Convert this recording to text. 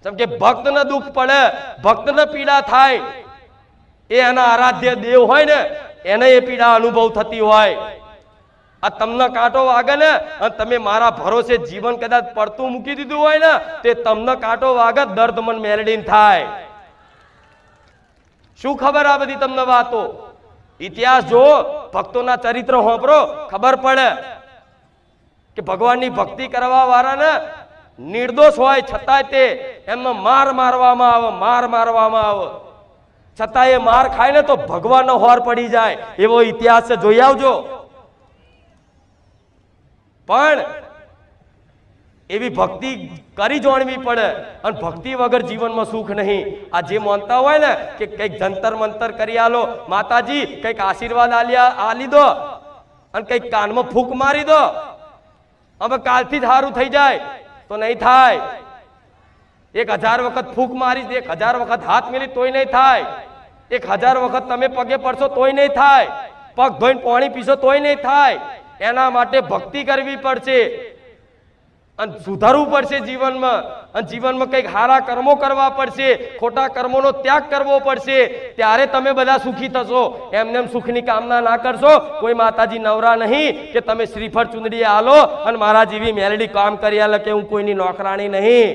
જેમ કે ભક્તને દુઃખ પડે, ભક્તને પીડા થાય, એ એના આરાધ્ય દેવ હોય ને એને એ પીડા અનુભવ થતી હોય. આ તમને કાંટો વાગે ને અને તમે મારા ભરોસે જીવન કદાચ પડતું મૂકી દીધું હોય ને તે તમને કાંટો વાગે દર્દ મન મેલડીન થાય. શું ખબર આ બધી તમને વાતો? ઇતિહાસ જો, ભક્તોના ચરિત્ર હોંભરો, ખબર પડે કે ભગવાનની ભક્તિ કરવા વાળાને નિર્દોષ હોય છતાંય તે એમને માર મારવામાં આવે, માર મારવામાં આવે, છતાં એ માર ખાય ને તો ભગવાનનો હોર પડી જાય. એવો ઇતિહાસ છે, જોઈ આવજો. પણ એવી ભક્તિ કરી જોણવી પડે અને ભક્તિ વગર જીવનમાં સુખ નહીં. આ જે માનતા હોય ને કે કઈક જંતર મંતર કરી આલો, માતાજી કઈક આશીર્વાદ આલી દો અને કઈક કાનમાં ફૂંક મારી દો, હવે કાલથી જ સારું થઈ જાય, તો નહીં થાય. 1000 વખત ફૂંક મારી, 1000 વખત હાથ મેલી તોય નહીં થાય. 1000 વખત તમે પગે પડશો તોય નહીં થાય. પગ ધોઈને પાણી પીશો તોય નહીં થાય. એના માટે ભક્તિ કરવી પડશે અને સુધારવું પડશે જીવનમાં, અને જીવનમાં કંઈક સારા કર્મો કરવા પડશે, ખોટા કર્મોનો ત્યાગ કરવો પડશે, ત્યારે તમે બધા સુખી થશો. એમને એમ સુખની કામના ના કરશો. કોઈ માતાજી નવરા નહીં કે તમે શ્રીફળ ચુંદડી આલો અને મારા જેવી મેલડી કામ કરી આલે કે હું કોઈની નોકરાણી નહીં.